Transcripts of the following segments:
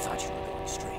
thought you were going straight.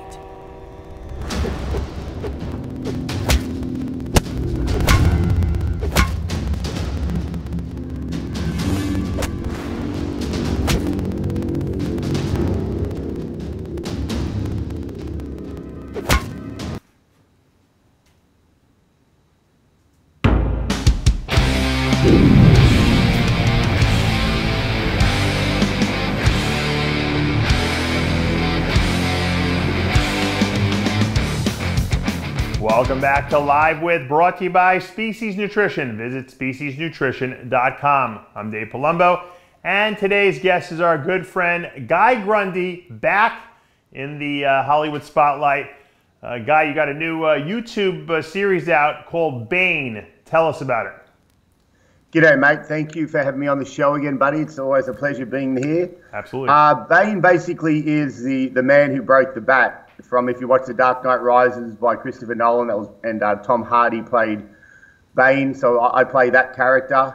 Welcome back to Live With, brought to you by Species Nutrition. Visit speciesnutrition.com. I'm Dave Palumbo, and today's guest is our good friend Guy Grundy, back in the Hollywood spotlight. Guy, you got a new YouTube series out called BANE. Tell us about it. G'day, mate. Thank you for having me on the show again, buddy. It's always a pleasure being here. Absolutely. BANE basically is the man who broke the bat. From, if you watch The Dark Knight Rises by Christopher Nolan, and Tom Hardy played Bane, so I play that character.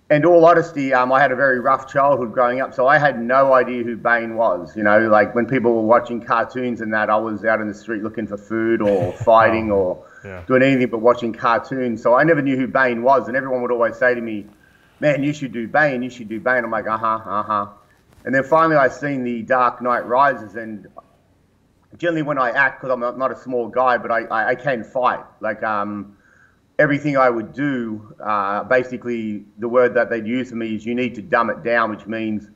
And all honesty, I had a very rough childhood growing up, so I had no idea who Bane was. You know, like when people were watching cartoons and that, I was out in the street looking for food or fighting or doing anything but watching cartoons. So I never knew who Bane was, and everyone would always say to me, man, you should do Bane, you should do Bane. I'm like, And then finally I seen The Dark Knight Rises, and generally when I act, because I'm not a small guy, but I can fight. Like everything I would do, basically the word that they'd use for me is you need to dumb it down, which means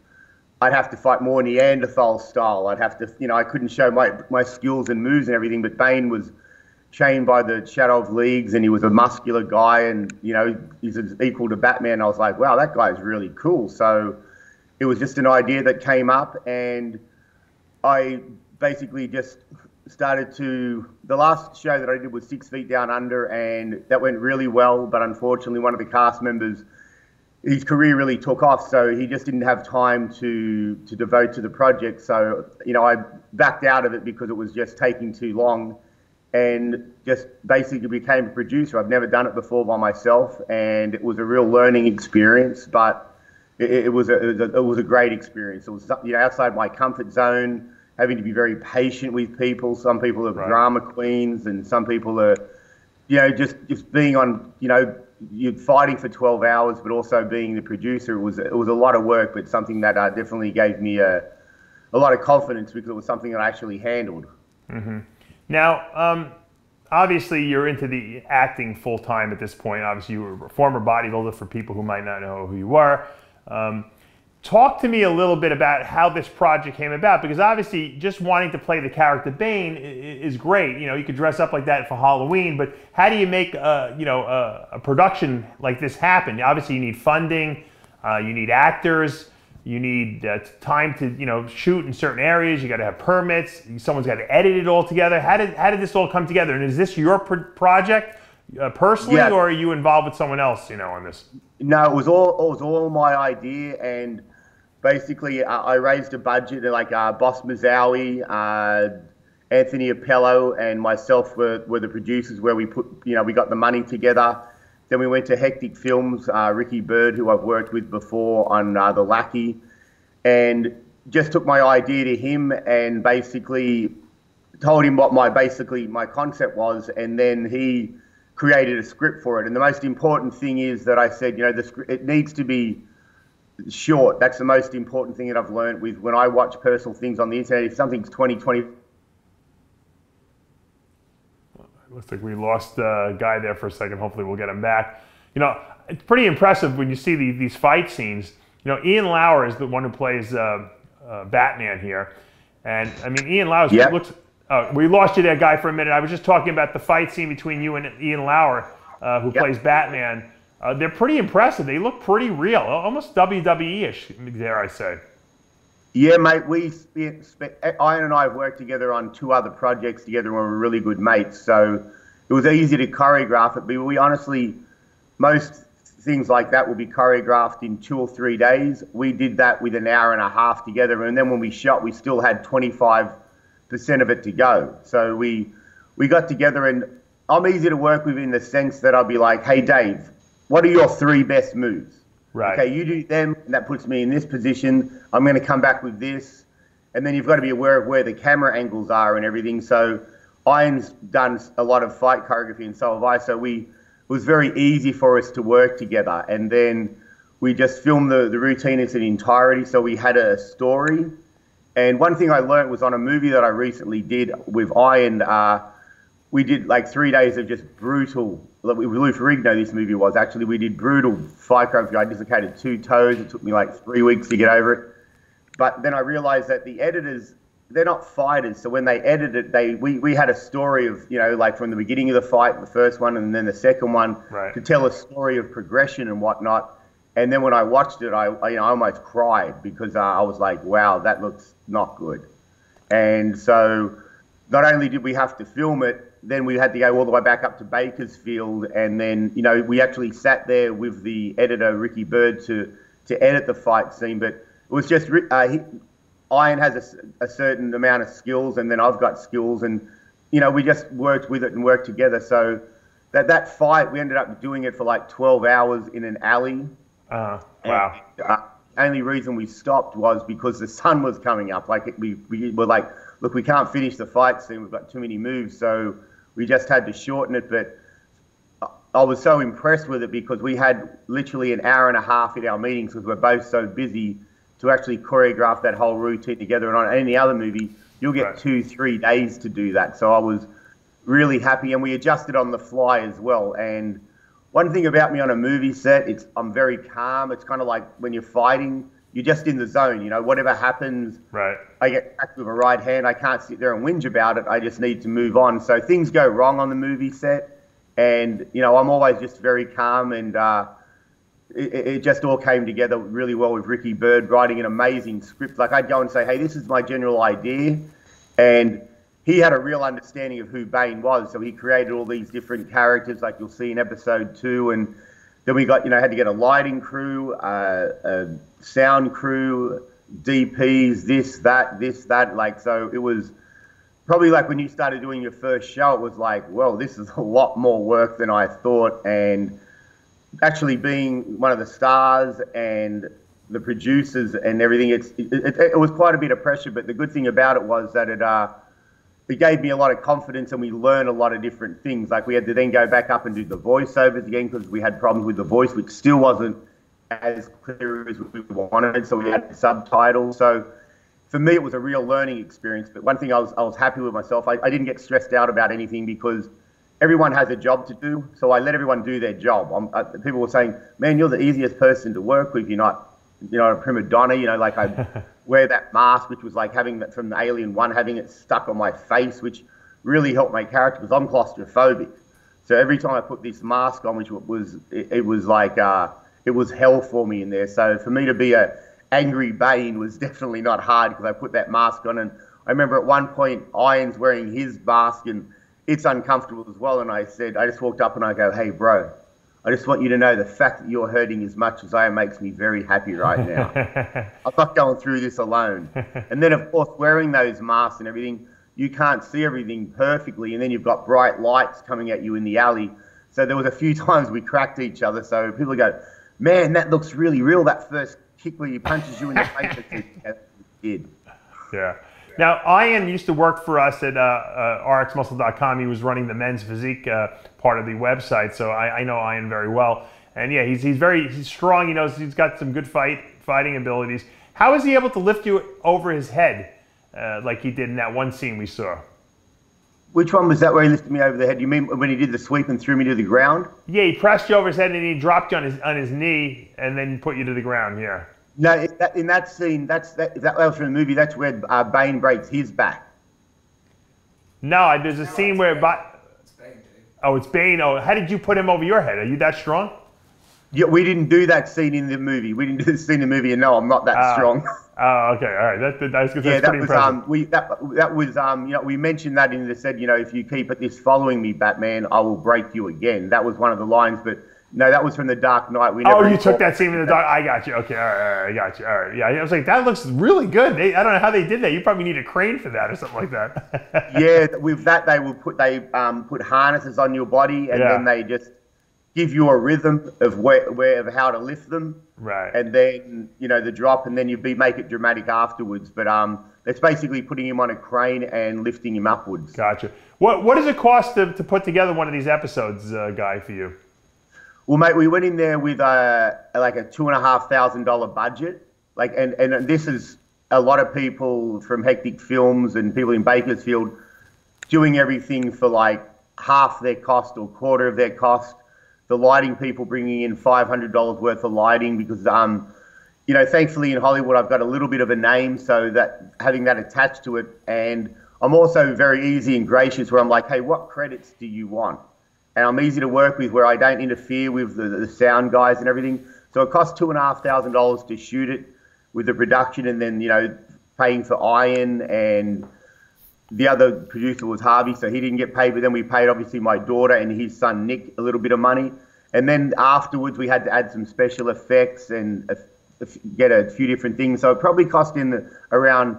I'd have to fight more Neanderthal style. I'd have to, you know, I couldn't show my skills and moves and everything, but Bane was trained by the Shadow of Leagues, and he was a muscular guy, and, you know, he's equal to Batman. I was like, wow, that guy's really cool. So it was just an idea that came up, and I basically just started to, the last show that I did was 6 Feet Down Under, and that went really well, but unfortunately one of the cast members, his career really took off, so he just didn't have time to devote to the project. So, you know, I backed out of it because it was just taking too long, and just basically became a producer. I've never done it before by myself, and it was a real learning experience, but it was a great experience. It was, you know, outside my comfort zone, having to be very patient with people. Some people are drama queens, and some people are, you know, just being on, you know, you're fighting for 12 hours, but also being the producer. It was a lot of work, but something that definitely gave me a lot of confidence, because it was something that I actually handled. Mm-hmm. Now, obviously you're into the acting full time at this point. Obviously you were a former bodybuilder, for people who might not know who you were. Talk to me a little bit about how this project came about, because obviously just wanting to play the character Bane is great. You know, you could dress up like that for Halloween, but how do you make a production like this happen? Obviously you need funding, you need actors, you need time to, you know, shoot in certain areas. You got to have permits. Someone's got to edit it all together. How did this all come together? And is this your project personally, or are you involved with someone else, you know, on this? No, it was all my idea, and basically, I raised a budget, like Boss Mazowie, Anthony Appello, and myself were the producers, where we put, you know, we got the money together. Then we went to Hectic Films, Ricky Bird, who I've worked with before on The Lackey, and just took my idea to him and basically told him what my concept was, and then he created a script for it. And the most important thing is that I said, you know, it needs to be short. That's the most important thing that I've learned with when I watch personal things on the internet. If something's 20. Looks like we lost the guy there for a second. Hopefully we'll get him back. You know, it's pretty impressive when you see these fight scenes. You know, Ian Lauer is the one who plays Batman here. And I mean, Ian Lauer looks, we lost you there, Guy, for a minute. I was just talking about the fight scene between you and Ian Lauer, who plays Batman. They're pretty impressive. They look pretty real, almost WWE-ish, dare I say. Yeah, mate. Ian and I have worked together on 2 other projects together, and we're really good mates. So it was easy to choreograph it. But we honestly, most things like that will be choreographed in 2 or 3 days. We did that with an hour and a half together, and then when we shot, we still had 25% of it to go. So we got together, and I'm easy to work with in the sense that I'll be like, hey, Dave, what are your 3 best moves? Right. Okay, you do them, and that puts me in this position. I'm going to come back with this. and then you've got to be aware of where the camera angles are and everything. So Iron's done a lot of fight choreography, and so have I. So it was very easy for us to work together. And then we just filmed the routine in its entirety. So we had a story. And one thing I learned was on a movie that I recently did with Iron, we did like 3 days of just brutal, with Lou Ferrigno this movie was, actually, we did brutal fight choreography. I dislocated 2 toes. It took me like 3 weeks to get over it. But then I realized that the editors, they're not fighters. So when they edited it, we had a story of, like from the beginning of the fight, the first one, and then the second one, to tell a story of progression and whatnot. And then when I watched it, I almost cried because I was like, wow, that looks not good. And so not only did we have to film it, then we had to go all the way back up to Bakersfield. And then, we actually sat there with the editor, Ricky Bird, to edit the fight scene. But it was just, Iron has a certain amount of skills, and then I've got skills. And, we just worked with it and worked together. So that fight, we ended up doing it for like 12 hours in an alley. Wow. And, only reason we stopped was because the sun was coming up. Like we were like, look, we can't finish the fight scene. We've got too many moves. So we just had to shorten it. But I was so impressed with it because we had literally an hour and a half in our meetings because we're both so busy to actually choreograph that whole routine together. And on any other movie, you'll get 2-3 days to do that. So I was really happy, and we adjusted on the fly as well. And one thing about me on a movie set, I'm very calm. It's kind of like when you're fighting, you're just in the zone. Whatever happens, I get cracked with a right hand. I can't sit there and whinge about it. I just need to move on. So things go wrong on the movie set, and I'm always just very calm. And it just all came together really well with Ricky Bird writing an amazing script. Like I'd go and say, hey, this is my general idea, and he had a real understanding of who Bane was, so he created all these different characters, like you'll see in episode 2, and then we got, had to get a lighting crew, a sound crew, DPs, this, that, like, so it was probably like when you started doing your first show, it was like, well, this is a lot more work than I thought, and actually being one of the stars and the producers and everything, it was quite a bit of pressure, but the good thing about it was that it gave me a lot of confidence, and we learned a lot of different things. Like we had to then go back up and do the voiceovers again because we had problems with the voice, which still wasn't as clear as we wanted. So we had subtitles. So for me, it was a real learning experience. But one thing I was happy with myself. I didn't get stressed out about anything because everyone has a job to do. So I let everyone do their job. People were saying, man, you're the easiest person to work with. You're not, a prima donna. Like I wear that mask, which was like having that from the Alien 1, having it stuck on my face, which really helped my character because I'm claustrophobic. So every time I put this mask on, which was, it was like, it was hell for me in there. So for me to be a angry Bane was definitely not hard because I put that mask on. And I remember at one point, Iron's wearing his mask and it's uncomfortable as well. And I just walked up and I go, hey, bro, I just want you to know the fact that you're hurting as much as I am makes me very happy right now. I'm not going through this alone. And then, of course, wearing those masks and everything, you can't see everything perfectly. And then you've got bright lights coming at you in the alley. So there was a few times we cracked each other. So people go, man, that looks really real, that first kick where he punches you in the face. It did. Yeah. Now, Ian used to work for us at RXMuscle.com. He was running the men's physique part of the website, so I know Ian very well. And yeah, he's strong. He's got some good fighting abilities. How is he able to lift you over his head like he did in that one scene we saw? Which one was that where he lifted me over the head? You mean when he did the sweep and threw me to the ground? Yeah, he pressed you over his head and he dropped you on his knee and then put you to the ground. Yeah. No, in that scene, that was from the movie. That's where Bane breaks his back. No, there's a scene where it's Bane, dude. Oh, it's Bane. Oh, how did you put him over your head? Are you that strong? Yeah, we didn't do that scene in the movie. We didn't do the scene in the movie, and no, I'm not that strong. Oh, okay, all right. That's pretty impressive. That was we mentioned that in the said, if you keep at this following me, Batman, I will break you again. That was one of the lines, but no, that was from The Dark Knight. You took that scene in The Dark. I got you. Okay, all right, I got you. All right, yeah. I was like, that looks really good. I don't know how they did that. You probably need a crane for that or something like that. Yeah, with that they put harnesses on your body, and then they just give you a rhythm of of how to lift them, Right. and then the drop, and then make it dramatic afterwards. But it's basically putting him on a crane and lifting him upwards. Gotcha. What does it cost to put together one of these episodes, Guy, for you? Well, mate, we went in there with like a $2,500 budget. And this is a lot of people from Hectic Films and people in Bakersfield doing everything for like half their cost or quarter of their cost. The lighting people bringing in $500 worth of lighting because, thankfully in Hollywood I've got a little bit of a name, so that having that attached to it, and I'm also very easy and gracious where I'm like, hey, what credits do you want? And I'm easy to work with where I don't interfere with the sound guys and everything. So it cost $2,500 to shoot it with the production, and then, paying for Iron, and the other producer was Harvey, so he didn't get paid, but then we paid obviously my daughter and his son Nick a little bit of money. And then afterwards we had to add some special effects and get a few different things. So it probably cost around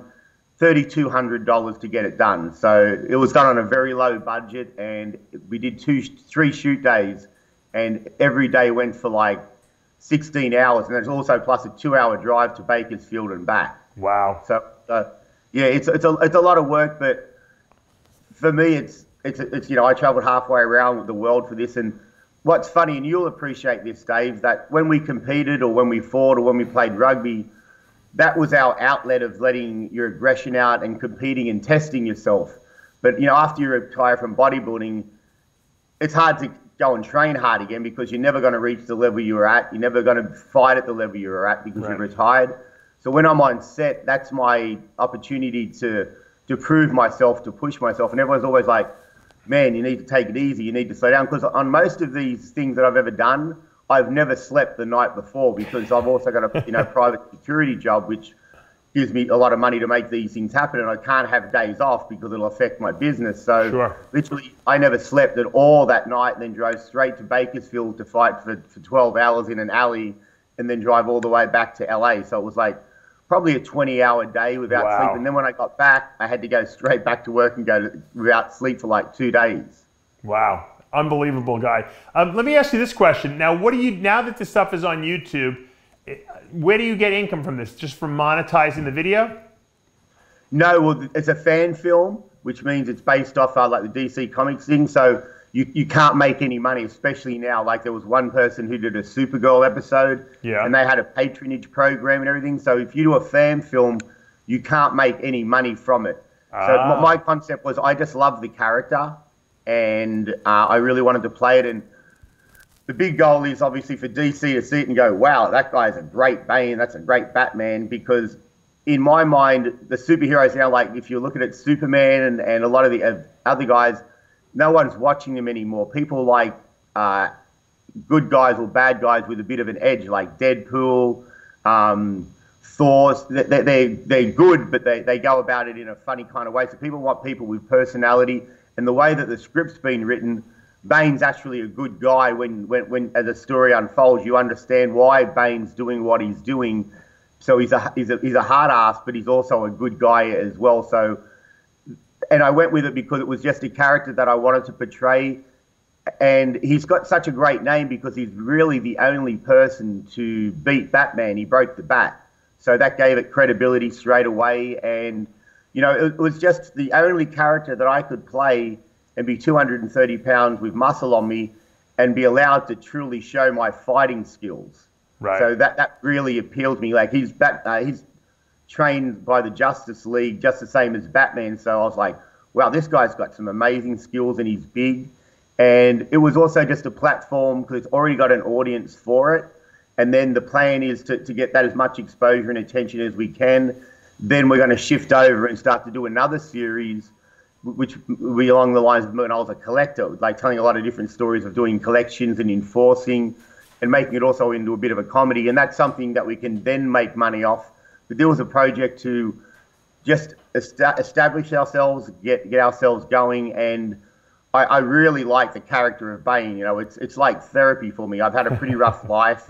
$3,200 to get it done. So it was done on a very low budget, and we did 3 shoot days, and every day went for like 16 hours, and there's also plus a 2-hour drive to Bakersfield and back. Wow. So yeah, it's a lot of work, but for me, it's I traveled halfway around the world for this. And what's funny, and you'll appreciate this, Dave, that when we competed or when we fought or when we played rugby, that was our outlet of letting your aggression out and competing and testing yourself. But after you retire from bodybuilding, it's hard to go and train hard again because you're never going to reach the level you were at. You're never going to fight at the level you were at because you're retired. So when I'm on set, that's my opportunity to prove myself, to push myself. And everyone's always like, man, you need to take it easy. You need to slow down. Because on most of these things that I've ever done, I've never slept the night before because I've also got a private security job, which gives me a lot of money to make these things happen. And I can't have days off because it'll affect my business. So literally, I never slept at all that night, and then drove straight to Bakersfield to fight for 12 hours in an alley, and then drive all the way back to LA. So it was like probably a 20-hour day without sleep. And then when I got back, I had to go straight back to work and go without sleep for like 2 days. Wow. Unbelievable, Guy. Let me ask you this question. Now, now that this stuff is on YouTube, where do you get income from this? Just from monetizing the video? No, well, it's a fan film, which means it's based off like the DC Comics thing. So you can't make any money, especially now. Like there was one person who did a Supergirl episode, and they had a patronage program and everything. So if you do a fan film, you can't make any money from it. So my concept was I just love the character, and I really wanted to play it. And the big goal is obviously for DC to see it and go, wow, that guy's a great Bane, that's a great Batman, because in my mind, the superheroes now, like if you're looking at Superman and a lot of the other guys, no one's watching them anymore. People like good guys or bad guys with a bit of an edge, like Deadpool, Thor. They're good, but they go about it in a funny kind of way. So people want people with personality. And the way that the script's been written, Bane's actually a good guy. When as the story unfolds, you understand why Bane's doing what he's doing. So he's a hard ass, but he's also a good guy as well. So. And I went with it because it was just a character that I wanted to portray. And he's got such a great name because he's really the only person to beat Batman. He broke the bat. So that gave it credibility straight away. And, it was just the only character that I could play and be 230 pounds with muscle on me and be allowed to truly show my fighting skills. Right. So that really appealed to me. Like he's trained by the Justice League just the same as Batman, so I was like, wow, this guy's got some amazing skills and he's big. And it was also just a platform because it's already got an audience for it, and then the plan is to get that as much exposure and attention as we can. Then we're going to shift over and start to do another series which will be along the lines of when I was a collector, like telling a lot of different stories of doing collections and enforcing and making it also into a bit of a comedy, and that's something that we can then make money off. But there was a project to just establish ourselves, get ourselves going, and I really like the character of Bane. It's like therapy for me. I've had a pretty rough life,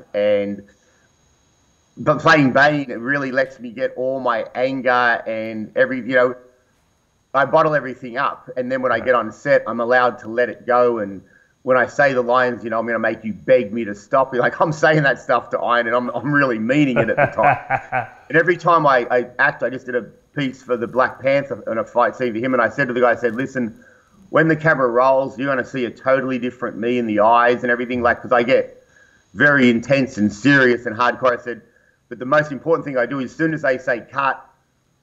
but playing Bane, it really lets me get all my anger and I bottle everything up, and then when I get on set, I'm allowed to let it go and when I say the lines, you know, I'm going to make you beg me to stop. Like, I'm saying that stuff to Iron, and I'm really meaning it at the time. And every time I act, I just did a piece for the Black Panther in a fight scene for him, and I said to the guy, I said, listen, when the camera rolls, you're going to see a totally different me in the eyes and everything, like, because I get very intense and serious and hardcore. I said, but the most important thing I do is as soon as they say cut,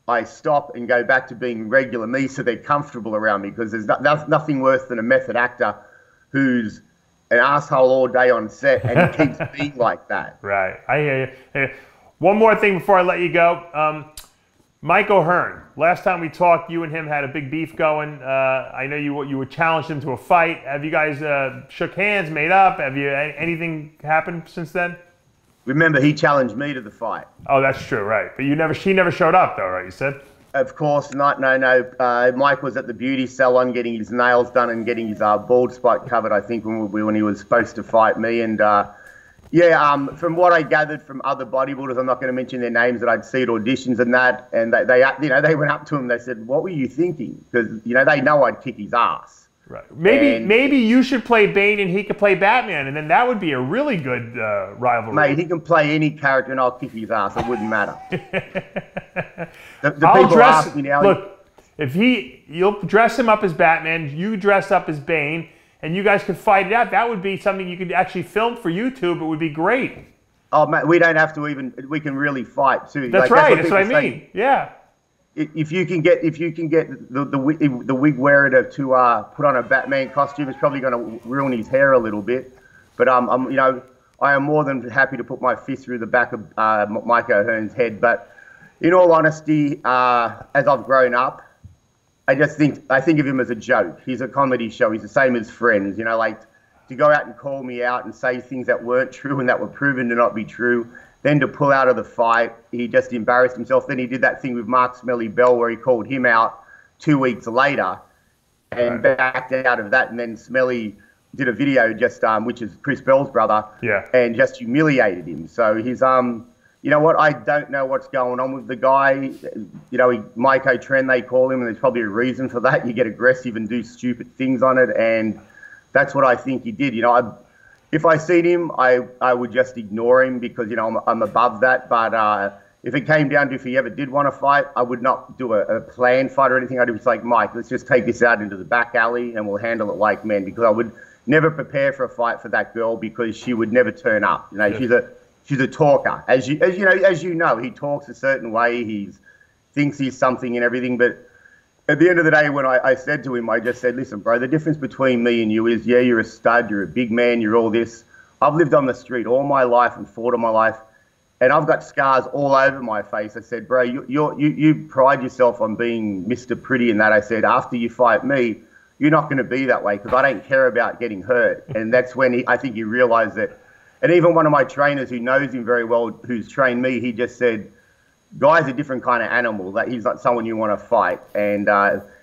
I stop and go back to being regular me so they're comfortable around me, because there's nothing worse than a method actor who's an asshole all day on set and he keeps being like that. Right. I hear you. One more thing before I let you go. Mike O'Hearn, last time we talked, you and him had a big beef going. I know you challenged him to a fight. Have you guys shook hands, made up? Have you anything happened since then? Remember, he challenged me to the fight. Oh, that's true, right. But she never showed up, though, right? You said? Of course not. No. Mike was at the beauty salon getting his nails done and getting his bald spot covered, I think, when he was supposed to fight me. And from what I gathered from other bodybuilders, I'm not going to mention their names, that I'd see at auditions and that, and they went up to him. They said, "What were you thinking?" Because they know I'd kick his ass. Right. Maybe you should play Bane and he could play Batman, and then that would be a really good rivalry. Mate, he can play any character and I'll kick his ass. It wouldn't matter. the I'll people dress. ask me now. Look, you'll dress him up as Batman, you dress up as Bane, and you guys could fight it out. That would be something you could actually film for YouTube. It would be great. Oh, mate, we don't have to even. We can really fight too. That's right. That's what I mean. Yeah. If you can get the wig wearer to put on a Batman costume, it's probably going to ruin his hair a little bit. But I am more than happy to put my fist through the back of Mike O'Hearn's head. But in all honesty, as I've grown up, I think of him as a joke. He's a comedy show. He's the same as Friends. Like, to go out and call me out and say things that weren't true and that were proven to not be true. Then to pull out of the fight, he just embarrassed himself. Then he did that thing with Mark Smelly Bell where he called him out 2 weeks later and backed out of that. And then Smelly did a video which is Chris Bell's brother, and just humiliated him. So he's, you know what? I don't know what's going on with the guy. Mike O'Tren, they call him, and there's probably a reason for that. You get aggressive and do stupid things on it, and that's what I think he did. If I seen him, I would just ignore him because, I'm above that. But if it came down to if he ever did want to fight, I would not do a planned fight or anything. I'd be like, Mike, let's just take this out into the back alley and we'll handle it like men, because I would never prepare for a fight for that girl because she would never turn up. She's a talker. As you know, he talks a certain way. He thinks he's something and everything, but at the end of the day, when I said to him, I just said, listen, bro, the difference between me and you is, yeah, you're a stud, you're a big man, you're all this. I've lived on the street all my life and fought all my life, and I've got scars all over my face. I said, bro, you pride yourself on being Mr. Pretty and that. I said, after you fight me, you're not going to be that way because I don't care about getting hurt. And that's when I think he realized that. And even one of my trainers who knows him very well, who's trained me, he just said, Guy's a different kind of animal. That he's not someone you want to fight, and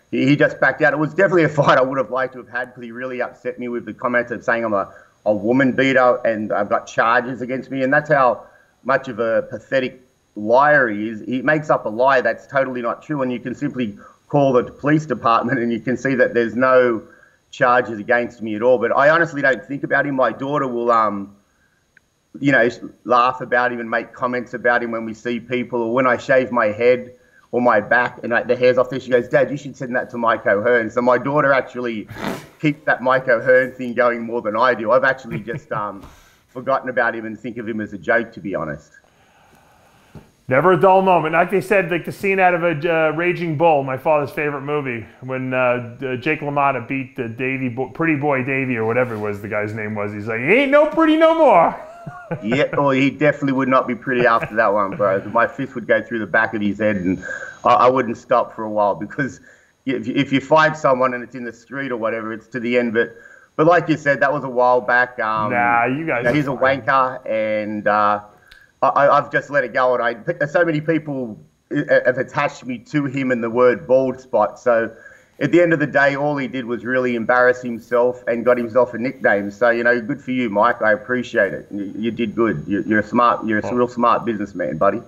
he just backed out. It was definitely a fight I would have liked to have had because he really upset me with the comments of saying I'm a woman beater and I've got charges against me, and that's how much of a pathetic liar he is. He makes up a lie that's totally not true, and you can simply call the police department and you can see that there's no charges against me at all. But I honestly don't think about him. My daughter will laugh about him and make comments about him when we see people, or when I shave my head or my back and the hair's off there, she goes, Dad, you should send that to Mike O'Hearn. So my daughter actually keeps that Mike O'Hearn thing going more than I do. I've actually just forgotten about him and think of him as a joke, to be honest. Never a dull moment. Like they said, like the scene out of a Raging Bull, my father's favorite movie, when Jake LaMotta beat the Pretty Boy Davey, or whatever it was the guy's name was. He's like, he ain't no pretty no more. Yeah, well, he definitely would not be pretty after that one, bro. My fist would go through the back of his head, and I wouldn't stop for a while, because if you fight someone and it's in the street or whatever, it's to the end. But like you said, that was a while back. Nah, you guys. He's a wanker, and I've just let it go. And so many people have attached me to him and the word bald spot. So at the end of the day, all he did was really embarrass himself and got himself a nickname. So, good for you, Mike. I appreciate it. You did good. You're a real smart businessman, buddy.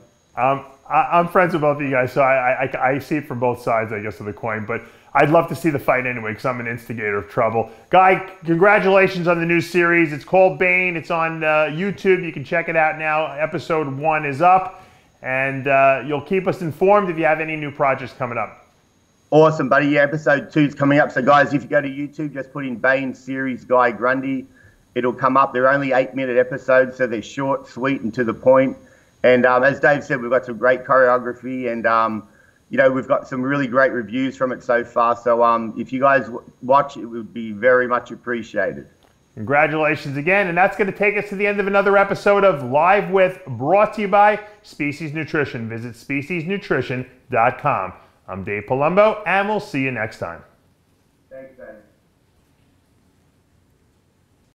I'm friends with both of you guys, so I see it from both sides, I guess, of the coin. But I'd love to see the fight anyway, because I'm an instigator of trouble. Guy, congratulations on the new series. It's called Bane. It's on YouTube. You can check it out now. Episode 1 is up, and you'll keep us informed if you have any new projects coming up. Awesome, buddy. Yeah, episode 2 is coming up. So, guys, if you go to YouTube, just put in Bane series Guy Grundy. It'll come up. They're only 8-minute episodes, so they're short, sweet, and to the point. And as Dave said, we've got some great choreography, and you know, we've got some really great reviews from it so far. So if you guys watch, it would be very much appreciated. Congratulations again, and that's going to take us to the end of another episode of Live With, brought to you by Species Nutrition. Visit speciesnutrition.com. I'm Dave Palumbo, and we'll see you next time. Thanks, Dave.